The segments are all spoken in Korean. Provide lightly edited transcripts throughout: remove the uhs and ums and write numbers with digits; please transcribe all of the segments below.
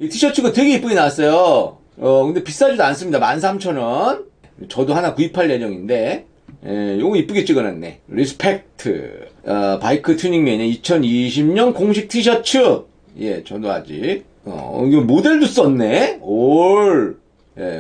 이 티셔츠가 되게 이쁘게 나왔어요. 근데 비싸지도 않습니다. 13,000원. 저도 하나 구입할 예정인데, 요거 이쁘게 찍어놨네. 리스펙트. 바이크 튜닝 매니아 2020년 공식 티셔츠. 예, 저도 아직. 이거 모델도 썼네.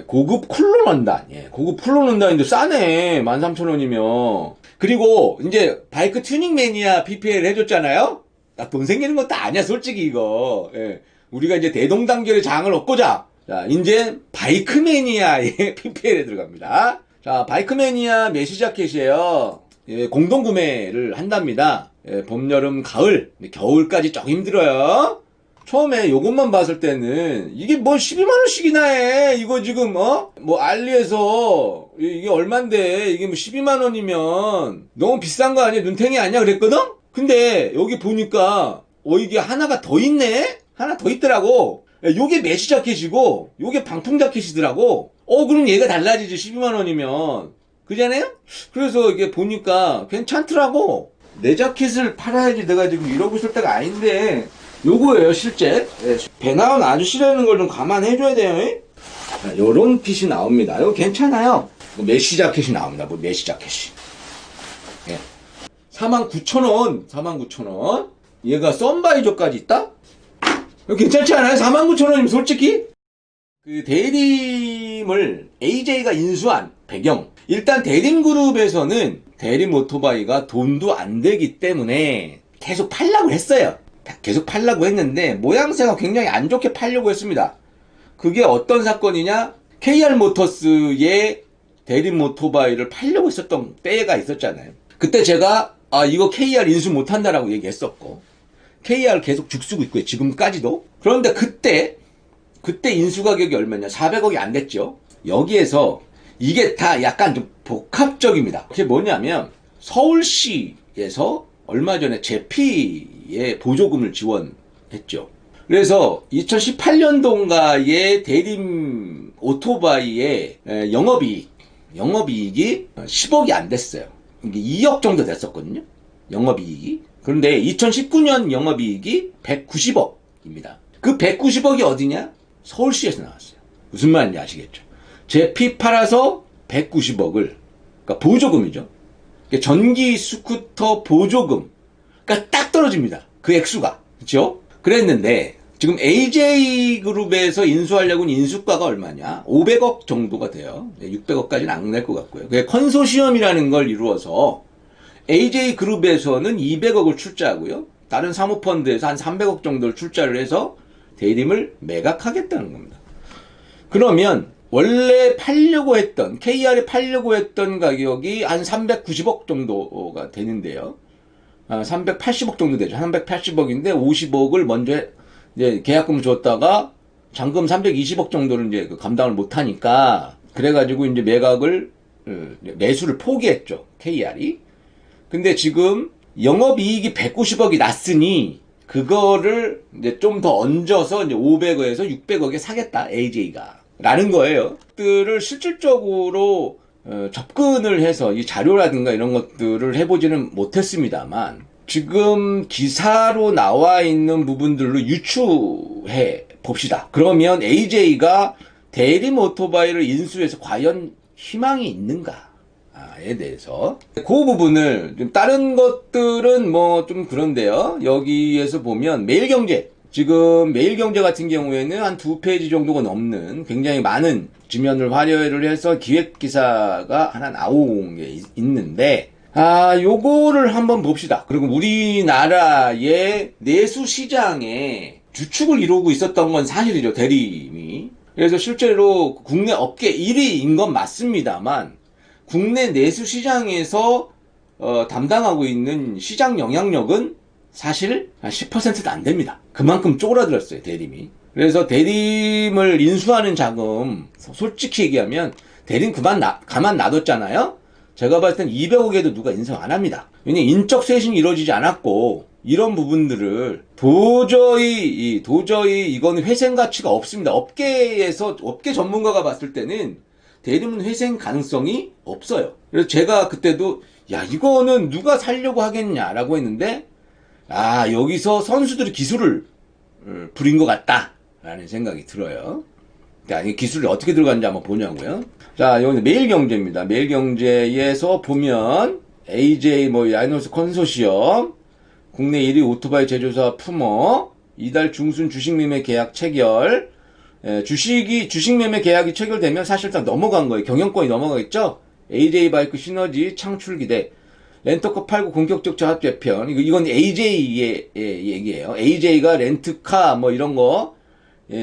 고급 쿨러 난다. 예, 고급 쿨러 난다인데 싸네. 13,000원이면. 그리고 이제 바이크 튜닝 매니아 PPL 해줬잖아요. 나 돈 생기는 것도 아니야, 솔직히 이거. 예. 우리가 이제 대동단결의 장을 얻고자. 자, 이제 바이크 매니아의 PPL에 들어갑니다. 자, 바이크 매니아 메시 자켓이에요. 예, 공동 구매를 한답니다. 예, 봄, 여름, 가을. 겨울까지 좀 힘들어요. 처음에 요것만 봤을 때는 이게 뭐 12만원씩이나 해. 이거 지금 뭐 알리에서 이게 얼만데 이게 뭐 12만원이면 너무 비싼 거 아니야? 눈탱이 아니야? 그랬거든? 근데 여기 보니까 이게 하나가 더 있네? 하나 더 있더라고. 요게 메쉬 자켓이고 요게 방풍 자켓이더라고. 그럼 얘가 달라지지. 12만원이면 그잖아요? 그래서 이게 보니까 괜찮더라고. 내 자켓을 팔아야지. 내가 지금 이러고 있을 때가 아닌데 요거예요 실제. 배 나온 아저씨라는 걸 좀 감안해줘야 돼요. 자, 요런 핏이 나옵니다. 이거 괜찮아요. 메쉬 자켓이 나옵니다. 뭐 메쉬 자켓이. 예. 49,000원. 49,000원. 얘가 썬바이저까지 있다? 이거 괜찮지 않아요? 49,000원이면 솔직히? 그 대림을 AJ가 인수한 배경. 일단 대림그룹에서는 대림 오토바이가 돈도 안 되기 때문에 계속 팔려고 했어요. 계속 팔려고 했는데 모양새가 굉장히 안 좋게 팔려고 했습니다. 그게 어떤 사건이냐? KR 모터스의 대림 오토바이를 팔려고 했었던 때가 있었잖아요. 그때 제가 이거 KR 인수 못한다라고 얘기했었고 KR 계속 죽쓰고 있고요. 지금까지도. 그런데 그때 인수 가격이 얼마냐? 400억이 안 됐죠. 여기에서 이게 다 약간 좀 복합적입니다. 그게 뭐냐면 서울시에서 얼마 전에 제피에 보조금을 지원했죠. 그래서 2018년도인가에 대림 오토바이의 영업이익이 10억이 안 됐어요. 이게 2억 정도 됐었거든요. 영업이익이. 그런데 2019년 영업이익이 190억입니다. 그 190억이 어디냐? 서울시에서 나왔어요. 무슨 말인지 아시겠죠? 제피 팔아서 190억을, 그러니까 보조금이죠. 전기 스쿠터 보조금. 그러니까 딱 떨어집니다. 그 액수가. 그렇죠? 그랬는데 지금 AJ그룹에서 인수하려고는 인수가가 얼마냐? 500억 정도가 돼요. 600억까지는 안 낼 것 같고요. 그게 컨소시엄이라는 걸 이루어서 AJ그룹에서는 200억을 출자하고요. 다른 사모펀드에서 한 300억 정도를 출자를 해서 대림을 매각하겠다는 겁니다. 그러면 원래 팔려고 했던, KR에 팔려고 했던 가격이 한 390억 정도가 되는데요. 380억 정도 되죠. 380억인데 50억을 먼저 이제 계약금을 줬다가 잔금 320억 정도를 이제 감당을 못하니까 그래가지고 이제 매수를 포기했죠. KR이. 근데 지금 영업이익이 190억이 났으니 그거를 이제 좀 더 얹어서 이제 500억에서 600억에 사겠다. AJ가. 라는 거예요. 들을 실질적으로 접근을 해서 이 자료라든가 이런 것들을 해보지는 못했습니다만 지금 기사로 나와 있는 부분들로 유추해 봅시다. 그러면 AJ가 대림 오토바이를 인수해서 과연 희망이 있는가에 대해서 그 부분을 좀 다른 것들은 뭐 좀 그런데요. 여기에서 보면 매일경제, 지금 매일경제 같은 경우에는 한 2페이지 정도가 넘는 굉장히 많은 지면을 활용을 해서 기획기사가 하나 나온 게 있는데 요거를 한번 봅시다. 그리고 우리나라의 내수시장에 주축을 이루고 있었던 건 사실이죠. 대림이. 그래서 실제로 국내 업계 1위인 건 맞습니다만 국내 내수시장에서 담당하고 있는 시장 영향력은 사실 한 10%도 안 됩니다. 그만큼 쪼그라들었어요, 대림이. 그래서 대림을 인수하는 자금, 솔직히 얘기하면 대림 가만 놔뒀잖아요? 제가 봤을 땐 200억에도 누가 인정 안 합니다. 왜냐면 인적 쇄신이 이루어지지 않았고 이런 부분들을 도저히 이건 회생 가치가 없습니다. 업계 전문가가 봤을 때는 대림은 회생 가능성이 없어요. 그래서 제가 그때도 이거는 누가 살려고 하겠냐라고 했는데 여기서 선수들이 기술을 부린 것 같다 라는 생각이 들어요. 자, 이 기술이 어떻게 들어가는지 한번 보냐고요. 자, 여기 매일경제입니다. 매일경제에서 보면 AJ 라이노스 컨소시엄, 국내 1위 오토바이 제조사 푸머, 이달 중순 주식 매매 계약 체결. 주식 매매 계약이 체결되면 사실상 넘어간 거예요. 경영권이 넘어가겠죠? AJ 바이크 시너지 창출 기대. 렌터카 팔고 본격적 자합 재편. 이건 AJ의 얘기예요. AJ가 렌트카 이런 거,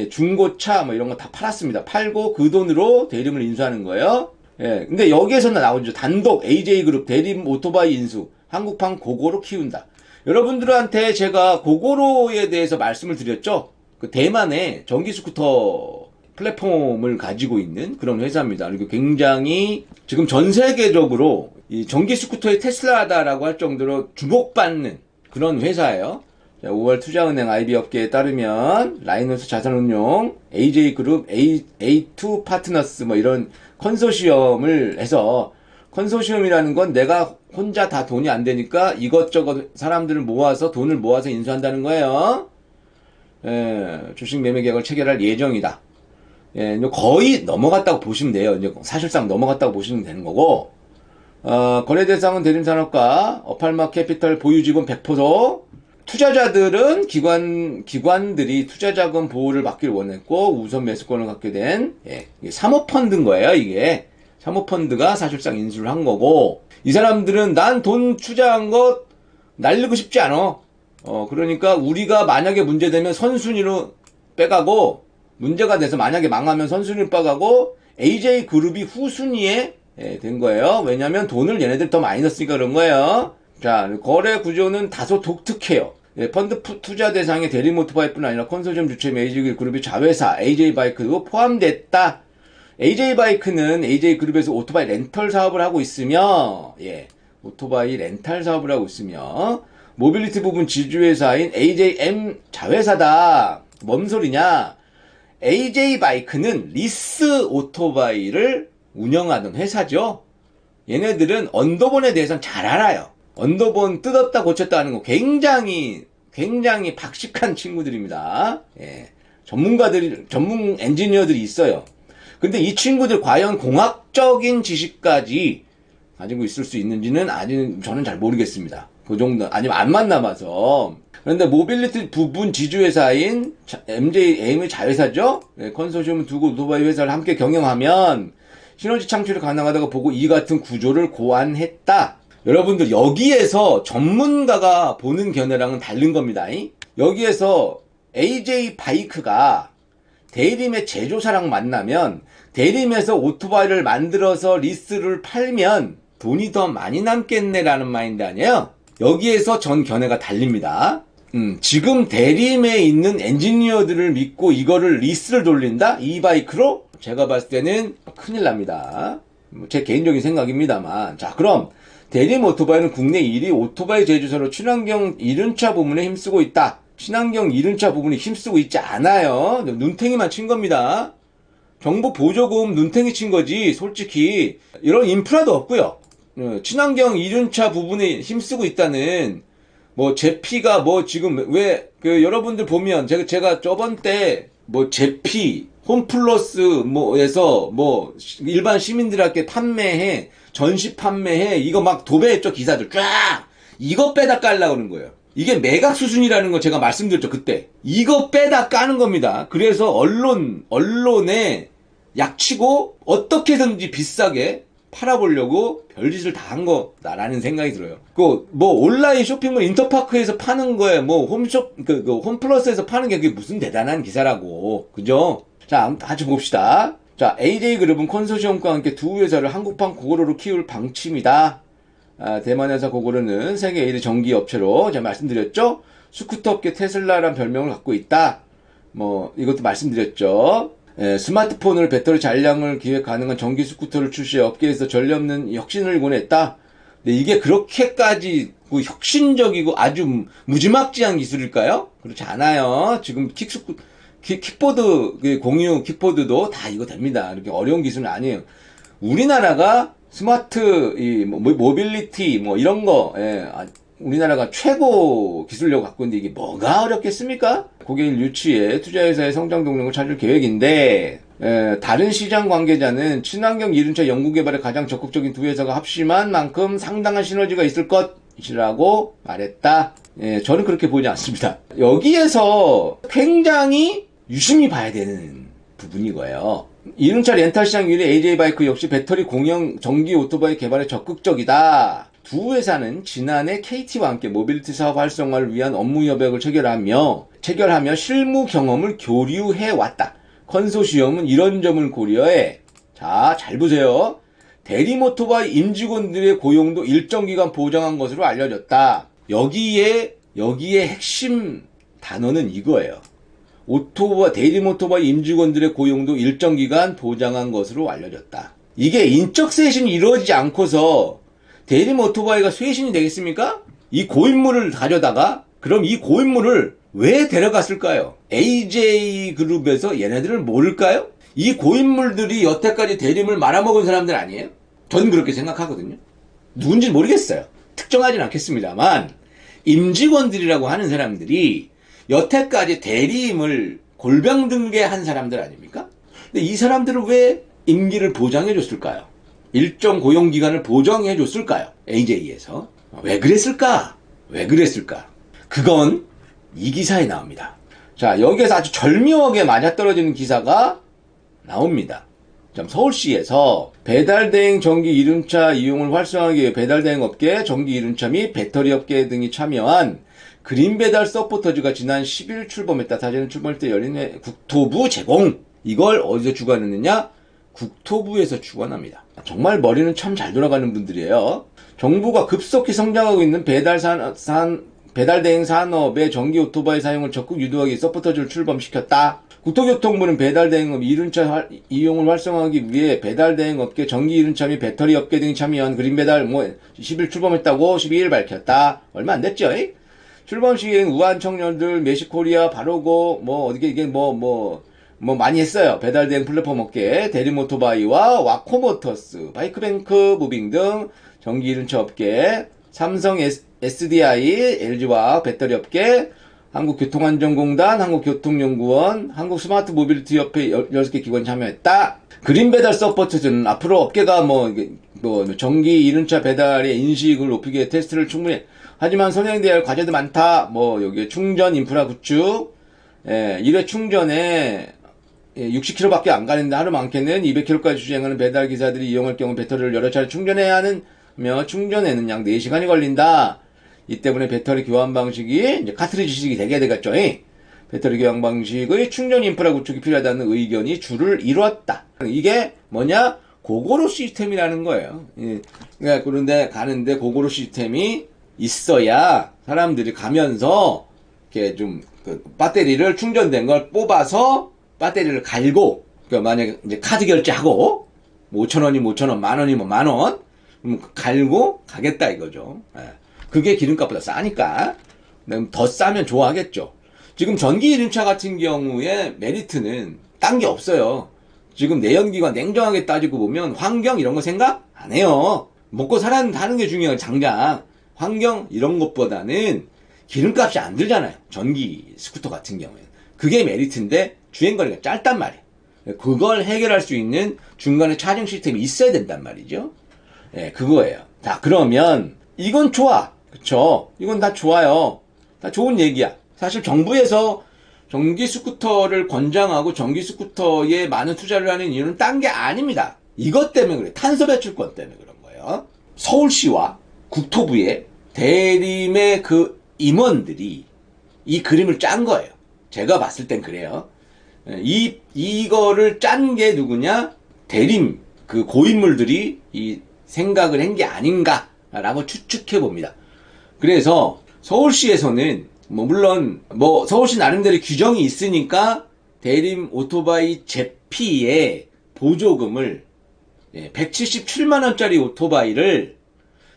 중고차 이런 거 다 팔았습니다. 팔고 그 돈으로 대림을 인수하는 거예요. 근데 여기에서는 나오죠. 단독 AJ그룹 대림 오토바이 인수. 한국판 고고로 키운다. 여러분들한테 제가 고고로에 대해서 말씀을 드렸죠. 그 대만의 전기 스쿠터 플랫폼을 가지고 있는 그런 회사입니다. 그리고 굉장히 지금 전 세계적으로 이 전기 스쿠터의 테슬라다라고 할 정도로 주목받는 그런 회사예요. 5월 투자은행 IB 업계에 따르면 라이노스 자산운용, AJ그룹, A2 파트너스 이런 컨소시엄을 해서, 컨소시엄이라는 건 내가 혼자 다 돈이 안 되니까 이것저것 사람들을 모아서 돈을 모아서 인수한다는 거예요. 주식 매매 계약을 체결할 예정이다. 거의 넘어갔다고 보시면 돼요. 이제 사실상 넘어갔다고 보시면 되는 거고, 거래 대상은 대림산업과 어팔마 캐피털 보유 지분 100%, 투자자들은 기관들이 투자자금 보호를 받기를 원했고 우선 매수권을 갖게 된 사모펀드인 거예요. 이게 사모펀드가 사실상 인수를 한 거고, 이 사람들은 난 돈 투자한 거 날리고 싶지 않아. 그러니까 우리가 만약에 문제되면 선순위로 빼가고, 문제가 돼서 만약에 망하면 선순위로 빼가고 AJ그룹이 후순위에 된 거예요. 왜냐면 돈을 얘네들 더 많이 넣었으니까 그런 거예요. 자, 거래 구조는 다소 독특해요. 펀드 투자 대상에 대림 오토바이뿐 아니라 컨소시엄 주체 AJ그룹이 자회사 AJ바이크도 포함됐다. AJ바이크는 AJ그룹에서 오토바이 렌털 사업을 하고 있으며, 오토바이 렌탈 사업을 하고 있으며, 모빌리티 부분 지주회사인 AJM 자회사다. 뭔 소리냐? AJ바이크는 리스 오토바이를 운영하던 회사죠. 얘네들은 언더본에 대해서는 잘 알아요. 언더본 뜯었다 고쳤다 하는 거 굉장히 박식한 친구들입니다. 전문 엔지니어들이 있어요. 근데 이 친구들 과연 공학적인 지식까지 가지고 있을 수 있는지는 아직 저는 잘 모르겠습니다. 그 정도, 아니면 안 만나봐서. 그런데 모빌리티 부분 지주회사인 MJM의 자회사죠? 컨소시엄을 두고 오토바이 회사를 함께 경영하면 시너지 창출이 가능하다고 보고 이 같은 구조를 고안했다. 여러분들, 여기에서 전문가가 보는 견해랑은 다른 겁니다. 여기에서 AJ 바이크가 대림의 제조사랑 만나면 대림에서 오토바이를 만들어서 리스를 팔면 돈이 더 많이 남겠네라는 마인드 아니에요? 여기에서 전 견해가 달립니다. 지금 대림에 있는 엔지니어들을 믿고 이거를 리스를 돌린다? 이 바이크로? 제가 봤을 때는 큰일 납니다. 제 개인적인 생각입니다만. 자, 그럼 대림 오토바이는 국내 1위 오토바이 제조사로 친환경 이륜차 부문에 힘쓰고 있다. 친환경 이륜차 부분이 힘쓰고 있지 않아요. 눈탱이만 친 겁니다. 정부 보조금 눈탱이 친 거지. 솔직히 이런 인프라도 없고요. 친환경 이륜차 부분에 힘쓰고 있다는 제피가 지금 왜 여러분들 보면 제가 저번 때 제피 홈플러스 에서 일반 시민들한테 판매해, 전시 판매해, 이거 막 도배했죠. 기사들 쫙 이거 빼다 깔라고 그러는 거예요. 이게 매각 수준이라는 거 제가 말씀드렸죠, 그때. 이거 빼다 까는 겁니다. 그래서 언론에 약치고 어떻게든지 비싸게 팔아보려고 별짓을 다 한 거다라는 생각이 들어요. 온라인 쇼핑몰 인터파크에서 파는 거에 홈플러스에서 파는 게 그게 무슨 대단한 기사라고. 그죠? 자, 같이 봅시다. 자, AJ그룹은 컨소시엄과 함께 두 회사를 한국판 고고로로 키울 방침이다. 대만 회사 고고로는 세계 1위 전기 업체로 제가 말씀드렸죠. 스쿠터 업계 테슬라란 별명을 갖고 있다. 이것도 말씀드렸죠. 스마트폰을 배터리 잔량을 기획 가능한 전기 스쿠터를 출시해 업계에서 전례 없는 혁신을 이뤄냈다. 근데 이게 그렇게까지 혁신적이고 아주 무지막지한 기술일까요? 그렇지 않아요. 지금 킥보드, 공유 킥보드도 다 이거 됩니다. 이렇게 어려운 기술은 아니에요. 우리나라가 스마트, 모빌리티, 이런 거, 우리나라가 최고 기술력을 갖고 있는데 이게 뭐가 어렵겠습니까? 고객을 유치해 투자회사의 성장 동력을 찾을 계획인데 다른 시장 관계자는 친환경 이륜차 연구개발에 가장 적극적인 두 회사가 합심한 만큼 상당한 시너지가 있을 것이라고 말했다. 저는 그렇게 보지 않습니다. 여기에서 굉장히 유심히 봐야 되는 부분이고요. 이륜차 렌탈 시장 1위 AJ바이크 역시 배터리 공영 전기 오토바이 개발에 적극적이다. 두 회사는 지난해 KT와 함께 모빌리티 사업 활성화를 위한 업무 협약을 체결하며 실무 경험을 교류해왔다. 컨소시엄은 이런 점을 고려해 자, 잘 보세요. 대림 오토바이 임직원들의 고용도 일정 기간 보장한 것으로 알려졌다. 여기에 핵심 단어는 이거예요. 대림 오토바이 임직원들의 고용도 일정 기간 보장한 것으로 알려졌다. 이게 인적 쇄신이 이루어지지 않고서 대림 오토바이가 쇄신이 되겠습니까? 이 고인물을 가져다가 그럼 이 고인물을 왜 데려갔을까요? AJ그룹에서 얘네들을 모를까요? 이 고인물들이 여태까지 대림을 말아먹은 사람들 아니에요? 저는 그렇게 생각하거든요. 누군지 모르겠어요. 특정하진 않겠습니다만 임직원들이라고 하는 사람들이 여태까지 대림을 골병등게 한 사람들 아닙니까? 근데 이 사람들을 왜 임기를 보장해 줬을까요? 일정 고용기간을 보장해 줬을까요? AJ에서. 왜 그랬을까? 그건 이 기사에 나옵니다. 자, 여기에서 아주 절묘하게 맞아떨어지는 기사가 나옵니다. 서울시에서 배달대행 전기 이륜차 이용을 활성화하기 위해 배달대행 업계, 전기 이륜차 및 배터리 업계 등이 참여한 그린배달 서포터즈가 지난 10일 출범했다. 사실은 출범할 때 열린 국토부 제공. 이걸 어디서 주관했느냐? 국토부에서 주관합니다. 정말 머리는 참 잘 돌아가는 분들이에요. 정부가 급속히 성장하고 있는 배달대행 산업의 전기 오토바이 사용을 적극 유도하기 위해 서포터즈를 출범시켰다. 국토교통부는 배달대행업 이륜차 이용을 활성화하기 위해 배달대행업계, 전기 이륜차 및 배터리 업계 등이 참여한 그린배달 10일 출범했다고 12일 밝혔다. 얼마 안 됐죠? 출범 시기엔 우한 청년들, 메시코리아, 바로고, 많이 했어요. 배달대행 플랫폼 업계, 대림 오토바이와 와코모터스, 바이크뱅크 무빙 등 전기 이륜차 업계, 삼성 SDI, LG화학 배터리 업계, 한국교통안전공단, 한국교통연구원, 한국스마트모빌리티협회 16개 기관이 참여했다. 그린배달 서포트즈는 앞으로 업계가 전기 이륜차 배달의 인식을 높이기 위해 테스트를 충분히 하지만 선행돼야 할 과제도 많다. 여기 충전 인프라 구축, 1회 충전에 60km밖에 안 가는데 하루 많게는 200km까지 주행하는 배달 기사들이 이용할 경우 배터리를 여러 차례 충전해야 하며 충전에는 약 4시간이 걸린다. 이 때문에 배터리 교환 방식이 이제 카트리지식이 되게 되겠죠. 배터리 교환 방식의 충전 인프라 구축이 필요하다는 의견이 줄을 이뤘다. 이게 뭐냐? 고고로 시스템이라는 거예요. 그러니까 그런데 가는데 고고로 시스템이 있어야 사람들이 가면서 이렇게 좀 배터리를 충전된 걸 뽑아서 배터리를 갈고, 그러니까 만약에 이제 카드 결제하고 5,000원이면 5,000원, 만원이면 만원, 그럼 갈고 가겠다 이거죠. 그게 기름값보다 싸니까 더 싸면 좋아하겠죠. 지금 전기 이륜차 같은 경우에 메리트는 딴 게 없어요. 지금 내연기관 냉정하게 따지고 보면 환경 이런 거 생각 안 해요. 먹고 살아가는 게 중요해요. 장장 환경 이런 것보다는 기름값이 안 들잖아요. 전기 스쿠터 같은 경우에는. 그게 메리트인데 주행거리가 짧단 말이에요. 그걸 해결할 수 있는 중간에 차징 시스템이 있어야 된단 말이죠. 그거예요. 자, 그러면 이건 좋아. 그쵸? 이건 다 좋아요. 다 좋은 얘기야. 사실 정부에서 전기 스쿠터를 권장하고 전기 스쿠터에 많은 투자를 하는 이유는 딴 게 아닙니다. 이것 때문에 그래. 탄소 배출권 때문에 그런 거예요. 서울시와 국토부의 대림의 그 임원들이 이 그림을 짠 거예요. 제가 봤을 땐 그래요. 이거를 짠 게 누구냐? 대림 그 고인물들이 이 생각을 한 게 아닌가라고 추측해 봅니다. 그래서 서울시에서는 물론 서울시 나름대로 규정이 있으니까 대림 오토바이 제피에 보조금을 177만 원짜리 오토바이를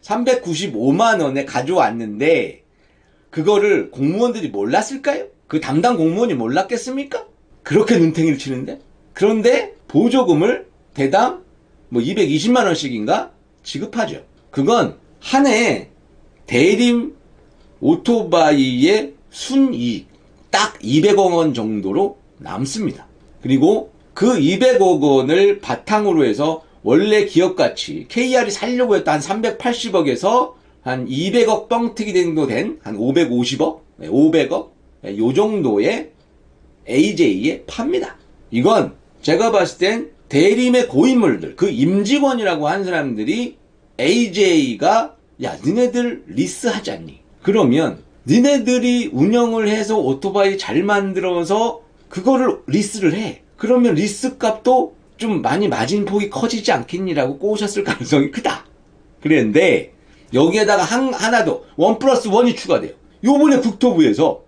395만 원에 가져왔는데 그거를 공무원들이 몰랐을까요? 그 담당 공무원이 몰랐겠습니까? 그렇게 눈탱이를 치는데? 그런데 보조금을 대당 220만 원씩인가 지급하죠. 그건 한 해 대림 오토바이의 순이익 딱 200억 원 정도로 남습니다. 그리고 그 200억 원을 바탕으로 해서 원래 기업가치 KR이 살려고 했던 한 380억에서 한 200억 뻥튀기 정도 된 한 550억, 500억 요 정도의 AJ에 팝니다. 이건 제가 봤을 땐 대림의 고인물들, 그 임직원이라고 한 사람들이 AJ가 야 니네들 리스하지 않니? 그러면 니네들이 운영을 해서 오토바이 잘 만들어서 그거를 리스를 해. 그러면 리스 값도 좀 많이 마진폭이 커지지 않겠니라고 꼬셨을 가능성이 크다. 그랬는데 여기에다가 하나 더 1+1이 추가돼요. 요번에 국토부에서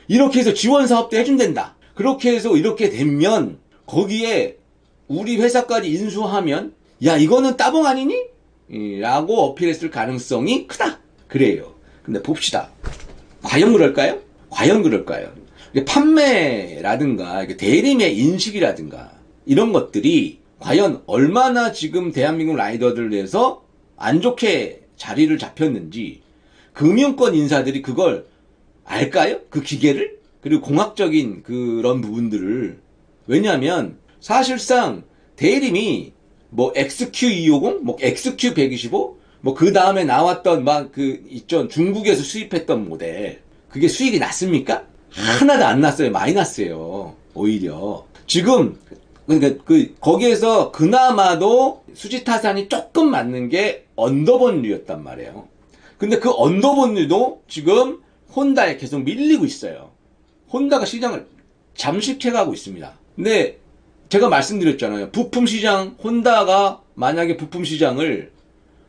이렇게 해서 지원 사업도 해준댄다. 그렇게 해서 이렇게 되면 거기에 우리 회사까지 인수하면 야 이거는 따봉 아니니? 라고 어필했을 가능성이 크다. 그래요. 근데 봅시다. 과연 그럴까요? 과연 그럴까요? 판매라든가 대림의 인식이라든가 이런 것들이 과연 얼마나 지금 대한민국 라이더들에서 안 좋게 자리를 잡혔는지 금융권 인사들이 그걸 알까요? 그 기계를? 그리고 공학적인 그런 부분들을. 왜냐하면 사실상 대림이 뭐 XQ250, 뭐 XQ125, 뭐 그 다음에 나왔던 막 그 있죠 중국에서 수입했던 모델 그게 수익이 났습니까? 하나도 안 났어요. 마이너스예요. 오히려 지금 그러니까 거기에서 그나마도 수지타산이 조금 맞는 게 언더본류였단 말이에요. 근데 그 언더본류도 지금 혼다에 계속 밀리고 있어요. 혼다가 시장을 잠식해가고 있습니다. 근데 제가 말씀드렸잖아요. 부품 시장, 혼다가 만약에 부품 시장을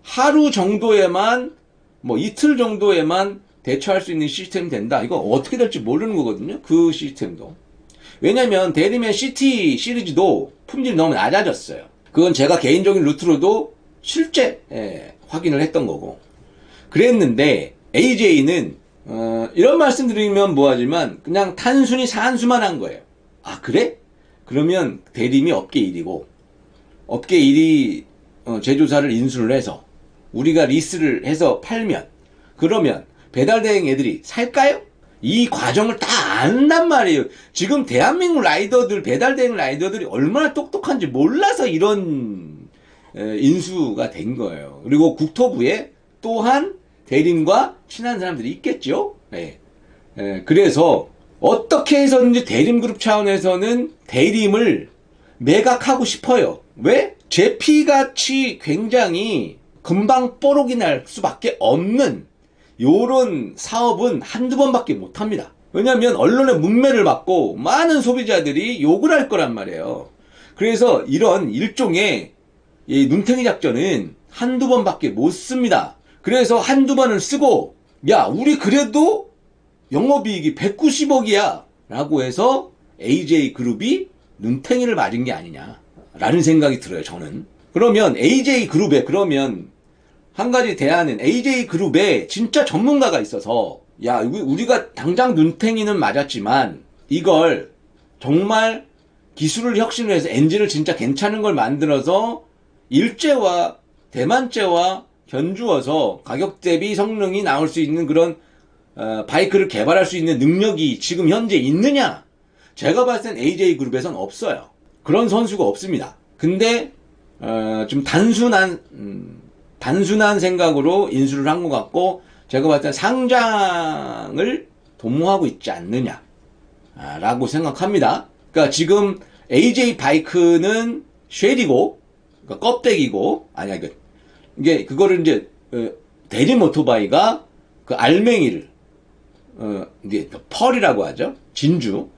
하루 정도에만, 뭐 이틀 정도에만 대처할 수 있는 시스템이 된다. 이거 어떻게 될지 모르는 거거든요. 그 시스템도. 왜냐면 대림의 CT 시리즈도 품질이 너무 낮아졌어요. 그건 제가 개인적인 루트로도 실제 확인을 했던 거고. 그랬는데 AJ는 이런 말씀 드리면 뭐하지만 그냥 단순히 산수만 한 거예요. 아 그래? 그러면 대림이 업계 1위고 업계 1위 제조사를 인수를 해서 우리가 리스를 해서 팔면 그러면 배달대행 애들이 살까요? 이 과정을 다 안단 말이에요. 지금 대한민국 라이더들 배달대행 라이더들이 얼마나 똑똑한지 몰라서 이런 인수가 된 거예요. 그리고 국토부에 또한 대림과 친한 사람들이 있겠죠. 그래서 어떻게 해서든지 대림그룹 차원에서는 대림을 매각하고 싶어요. 왜? 제피같이 굉장히 금방 뽀록이 날 수밖에 없는 요런 사업은 한두 번밖에 못합니다. 왜냐하면 언론의 문매를 받고 많은 소비자들이 욕을 할 거란 말이에요. 그래서 이런 일종의 눈탱이 작전은 한두 번밖에 못 씁니다. 그래서 한두 번을 쓰고 야 우리 그래도 영업이익이 190억이야 라고 해서 AJ그룹이 눈탱이를 맞은 게 아니냐 라는 생각이 들어요. 저는. 그러면 AJ그룹에 그러면 한 가지 대안은 AJ그룹에 진짜 전문가가 있어서 야 우리가 당장 눈탱이는 맞았지만 이걸 정말 기술을 혁신을 해서 엔진을 진짜 괜찮은 걸 만들어서 일제와 대만제와 견주어서 가격 대비 성능이 나올 수 있는 그런 바이크를 개발할 수 있는 능력이 지금 현재 있느냐? 제가 봤을 땐 AJ그룹에선 없어요. 그런 선수가 없습니다. 근데 좀 단순한 생각으로 인수를 한 것 같고 제가 봤을 땐 상장을 도모하고 있지 않느냐 라고 생각합니다. 그러니까 지금 AJ 바이크는 쉘이고 그러니까 껍데기고 아니야 이게 그거를 이제 대림 오토바이가 그 알맹이를 이게 펄이라고 하죠. 진주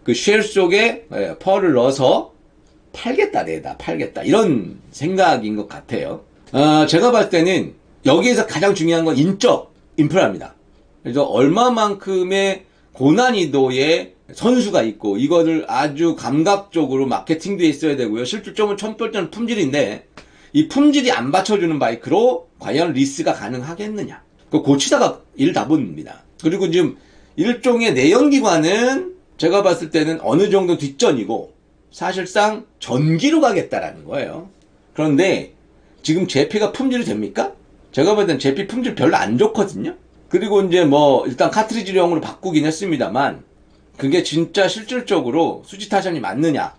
그 쉘 속에 펄을 넣어서 팔겠다 내다 팔겠다 이런 생각인 것 같아요. 제가 봤을 때는 여기에서 가장 중요한 건 인적 인프라입니다. 그래서 얼마만큼의 고난이도의 선수가 있고 이거를 아주 감각적으로 마케팅도 있어야 되고요. 실질적으로 첨떨전 품질인데 이 품질이 안 받쳐주는 바이크로 과연 리스가 가능하겠느냐. 그 고치다가 일 다 봅니다. 그리고 지금 일종의 내연기관은 제가 봤을 때는 어느 정도 뒷전이고 사실상 전기로 가겠다라는 거예요. 그런데 지금 제피가 품질이 됩니까? 제가 봤을 땐 제피 품질 별로 안 좋거든요. 그리고 이제 뭐 일단 카트리지용으로 바꾸긴 했습니다만 그게 진짜 실질적으로 수지타산이 맞느냐?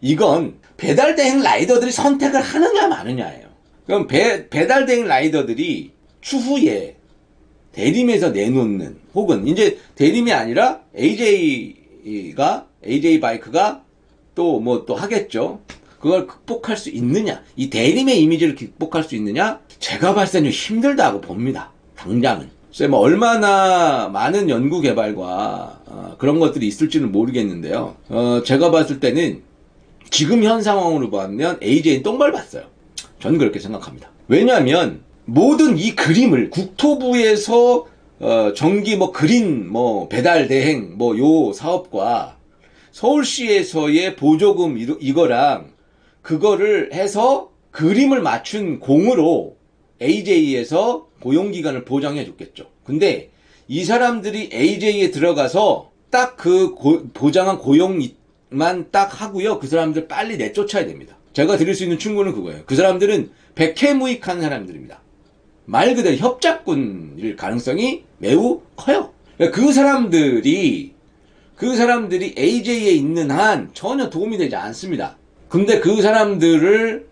이건 배달 대행 라이더들이 선택을 하느냐 마느냐예요. 그럼 배달 대행 라이더들이 추후에 대림에서 내놓는 혹은 이제 대림이 아니라 AJ 바이크가 또 뭐 또 하겠죠. 그걸 극복할 수 있느냐? 이 대림의 이미지를 극복할 수 있느냐? 제가 봤을 때는 좀 힘들다고 봅니다. 당장은. 글쎄 뭐 얼마나 많은 연구 개발과 그런 것들이 있을지는 모르겠는데요. 제가 봤을 때는 지금 현 상황으로 보면 AJ는 똥밟았어요. 저는 그렇게 생각합니다. 왜냐하면 모든 이 그림을 국토부에서 전기 뭐 그린 뭐 배달 대행 뭐 요 사업과 서울시에서의 보조금 이거랑 그거를 해서 그림을 맞춘 공으로 AJ에서 고용기간을 보장해 줬겠죠. 근데 이 사람들이 AJ에 들어가서 딱 그 보장한 고용만 딱 하고요. 그 사람들 빨리 내쫓아야 됩니다. 제가 드릴 수 있는 충고는 그거예요. 그 사람들은 백해무익한 사람들입니다. 말 그대로 협작꾼일 가능성이 매우 커요. 그 사람들이 AJ에 있는 한 전혀 도움이 되지 않습니다. 근데 그 사람들을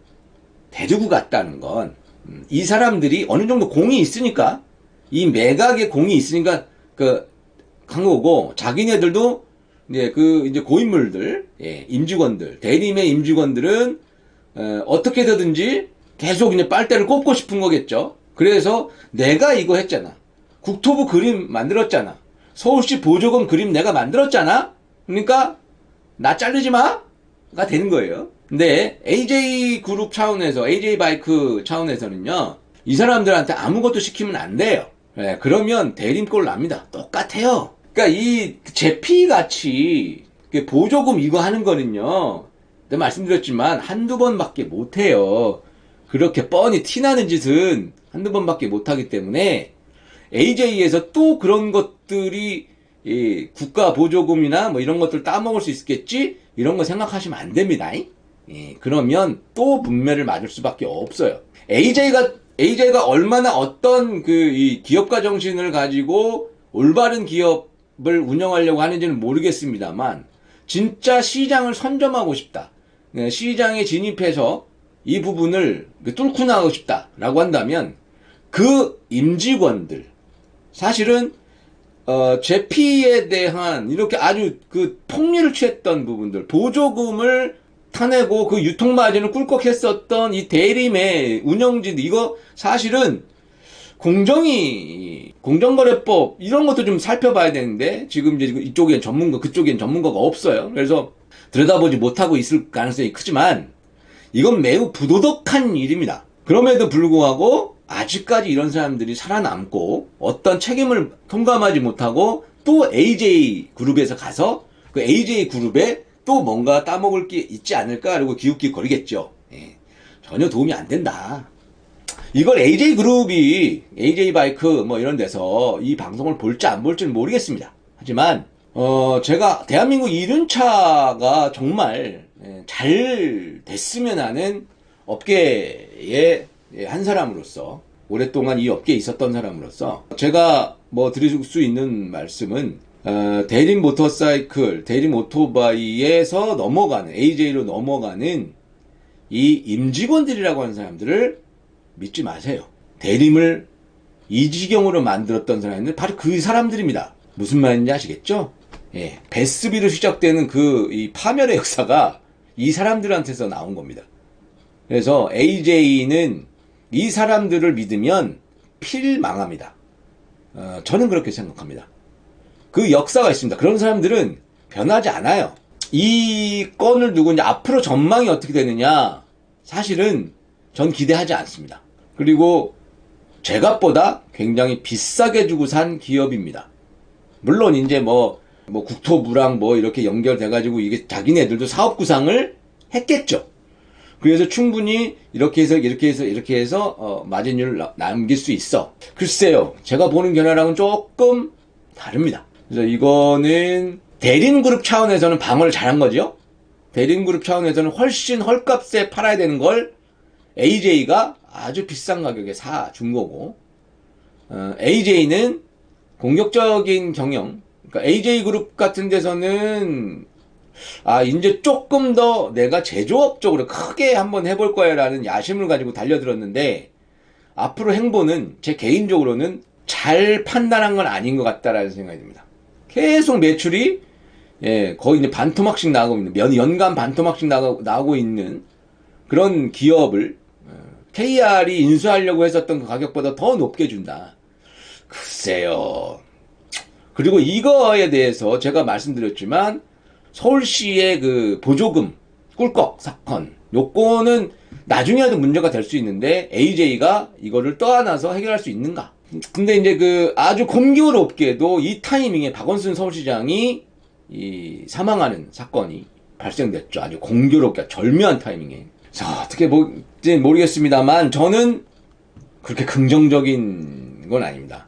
데리고 갔다는 건 이 사람들이 어느 정도 공이 있으니까 이 매각에 공이 있으니까 간 거고 자기네들도 이제 고인물들 임직원들 대림의 임직원들은 어떻게든지 계속 이제 빨대를 꼽고 싶은 거겠죠. 그래서 내가 이거 했잖아. 국토부 그림 만들었잖아. 서울시 보조금 그림 내가 만들었잖아. 그러니까 나 자르지 마가 되는 거예요. 근데 AJ 그룹 차원에서 AJ 바이크 차원에서는요. 이 사람들한테 아무것도 시키면 안 돼요. 그러면 대림꼴 납니다. 똑같아요. 그러니까 이 제피같이 보조금 이거 하는 거는요. 내가 말씀드렸지만 한두 번밖에 못 해요. 그렇게 뻔히 티나는 짓은 한두 번밖에 못 하기 때문에 AJ에서 또 그런 것들이 국가 보조금이나 뭐 이런 것들 따먹을 수 있겠지? 이런 거 생각하시면 안 됩니다. 그러면 또 문매를 맞을 수밖에 없어요. AJ가 얼마나 어떤 이 기업가 정신을 가지고 올바른 기업을 운영하려고 하는지는 모르겠습니다만 진짜 시장을 선점하고 싶다. 시장에 진입해서 이 부분을 뚫고 나가고 싶다라고 한다면 그 임직원들 사실은 제피에 대한 이렇게 아주 폭리를 취했던 부분들 보조금을 타내고 그 유통마진을 꿀꺽했었던 이 대림의 운영진 이거 사실은 공정거래법 이런 것도 좀 살펴봐야 되는데 지금 이제 이쪽엔 전문가 그쪽엔 전문가가 없어요. 그래서 들여다보지 못하고 있을 가능성이 크지만 이건 매우 부도덕한 일입니다. 그럼에도 불구하고 아직까지 이런 사람들이 살아남고 어떤 책임을 통감하지 못하고 또 AJ 그룹에서 가서 그 AJ 그룹에 또 뭔가 따먹을 게 있지 않을까 그리고 기웃기 거리겠죠. 전혀 도움이 안 된다. 이걸 AJ 그룹이 AJ 바이크 뭐 이런 데서 이 방송을 볼지 안 볼지는 모르겠습니다. 하지만 제가 대한민국 이륜차가 정말 잘 됐으면 하는 업계의 한 사람으로서 오랫동안 이 업계에 있었던 사람으로서 제가 뭐 드릴 수 있는 말씀은 대림 모터사이클, 대림 오토바이에서 넘어가는 AJ로 넘어가는 이 임직원들이라고 하는 사람들을 믿지 마세요. 대림을 이 지경으로 만들었던 사람들 바로 그 사람들입니다. 무슨 말인지 아시겠죠? 베스비로 시작되는 이 파멸의 역사가 이 사람들한테서 나온 겁니다. 그래서 AJ는 이 사람들을 믿으면 필망합니다. 저는 그렇게 생각합니다. 그 역사가 있습니다. 그런 사람들은 변하지 않아요. 이 건을 두고 이제 앞으로 전망이 어떻게 되느냐 사실은 전 기대하지 않습니다. 그리고 제값보다 굉장히 비싸게 주고 산 기업입니다. 물론 이제 뭐 국토부랑 뭐 이렇게 연결돼가지고 이게 자기네들도 사업 구상을 했겠죠. 그래서 충분히 이렇게 해서 마진율을 남길 수 있어. 글쎄요, 제가 보는 견해랑은 조금 다릅니다. 그래서 이거는 대림그룹 차원에서는 방어를 잘한 거죠. 대림그룹 차원에서는 훨씬 헐값에 팔아야 되는 걸 AJ가 아주 비싼 가격에 사준 거고, AJ는 공격적인 경영, 그러니까 AJ그룹 같은 데서는 이제 조금 더 내가 제조업 쪽으로 크게 한번 해볼 거야 라는 야심을 가지고 달려들었는데, 앞으로 행보는 제 개인적으로는 잘 판단한 건 아닌 것 같다라는 생각이 듭니다. 계속 매출이 거의 이제 반토막씩 나가고 있는, 연간 반토막씩 나가고 있는 그런 기업을 KR이 인수하려고 했었던 그 가격보다 더 높게 준다. 글쎄요. 그리고 이거에 대해서 제가 말씀드렸지만 서울시의 그 보조금 꿀꺽 사건, 요거는 나중에라도 문제가 될 수 있는데 AJ가 이거를 떠안아서 해결할 수 있는가? 근데 이제 그 아주 공교롭게도 이 타이밍에 박원순 서울시장이 사망하는 사건이 발생됐죠. 아주 공교롭게 절묘한 타이밍에. 자, 어떻게 볼지 모르겠습니다만 저는 그렇게 긍정적인 건 아닙니다.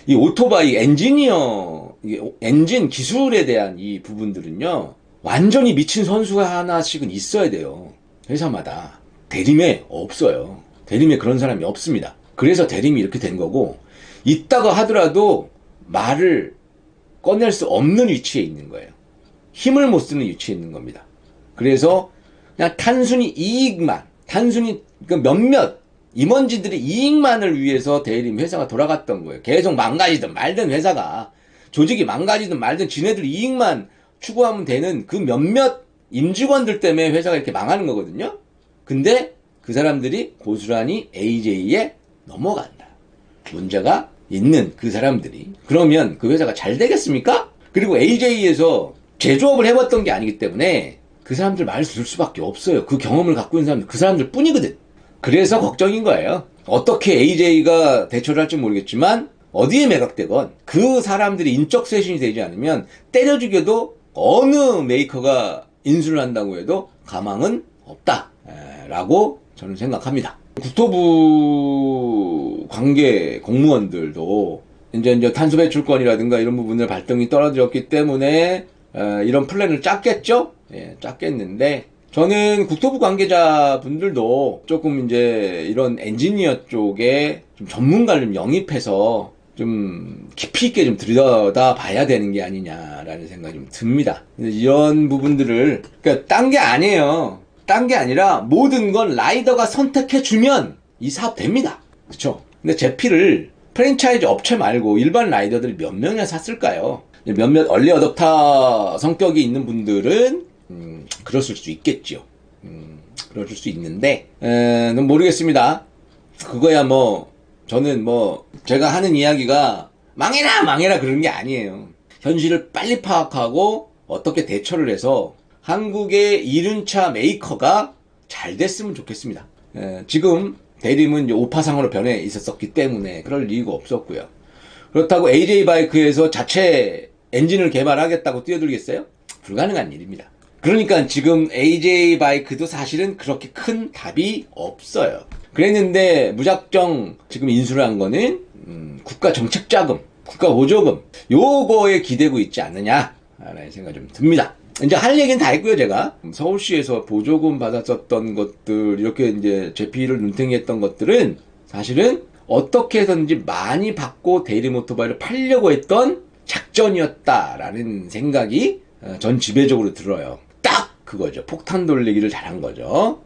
이 오토바이 엔진 기술에 대한 이 부분들은요, 완전히 미친 선수가 하나씩은 있어야 돼요. 회사마다. 대림에 없어요. 대림에 그런 사람이 없습니다. 그래서 대림이 이렇게 된 거고, 있다가 하더라도 말을 꺼낼 수 없는 위치에 있는 거예요. 힘을 못 쓰는 위치에 있는 겁니다. 그래서 그냥 단순히 이익만, 그 몇몇 임원진들의 이익만을 위해서 대림 회사가 돌아갔던 거예요. 계속 망가지든 말든 회사가, 조직이 망가지든 말든 지네들 이익만 추구하면 되는 그 몇몇 임직원들 때문에 회사가 이렇게 망하는 거거든요. 근데 그 사람들이 고스란히 AJ에 넘어간다. 문제가 있는 그 사람들이. 그러면 그 회사가 잘 되겠습니까? 그리고 AJ에서 제조업을 해봤던 게 아니기 때문에 그 사람들 말 들을 수밖에 없어요. 그 경험을 갖고 있는 사람들, 그 사람들 뿐이거든. 그래서 걱정인 거예요. 어떻게 AJ가 대처를 할지 모르겠지만 어디에 매각되건 그 사람들이 인적 쇄신이 되지 않으면 때려 죽여도 어느 메이커가 인수를 한다고 해도 가망은 없다 라고 저는 생각합니다. 국토부 관계 공무원들도 이제 탄소 배출권이라든가 이런 부분들 발등이 떨어졌기 때문에 이런 플랜을 짰겠죠? 짰겠는데, 저는 국토부 관계자분들도 조금 이제 이런 엔지니어 쪽에 좀 전문가를 좀 영입해서 좀 깊이 있게 좀 들여다 봐야 되는 게 아니냐라는 생각이 좀 듭니다. 이런 부분들을, 그러니까 딴 게 아니에요. 딴 게 아니라 모든 건 라이더가 선택해주면 이 사업 됩니다. 그쵸? 근데 제피를 프랜차이즈 업체 말고 일반 라이더들이 몇 명이나 샀을까요? 몇몇 얼리 어댑터 성격이 있는 분들은 그랬을 수 있겠죠. 그럴 수 있는데 모르겠습니다. 그거야 뭐 저는 뭐 제가 하는 이야기가 망해라 그런 게 아니에요. 현실을 빨리 파악하고 어떻게 대처를 해서 한국의 이륜차 메이커가 잘 됐으면 좋겠습니다. 지금 대림은 이제 오파상으로 변해 있었기 때문에 그럴 이유가 없었고요. 그렇다고 AJ 바이크에서 자체 엔진을 개발하겠다고 뛰어들겠어요? 불가능한 일입니다. 그러니까 지금 AJ 바이크도 사실은 그렇게 큰 답이 없어요. 그랬는데 무작정 지금 인수를 한 거는 국가 정책 자금, 국가 보조금 요거에 기대고 있지 않느냐라는 생각이 좀 듭니다. 이제 할 얘기는 다 했고요. 제가 서울시에서 보조금 받았었던 것들, 이렇게 이제 제피를 눈탱이 했던 것들은 사실은 어떻게 해서든지 많이 받고 대림 오토바이를 팔려고 했던 작전이었다라는 생각이 전 지배적으로 들어요. 딱 그거죠. 폭탄 돌리기를 잘한 거죠.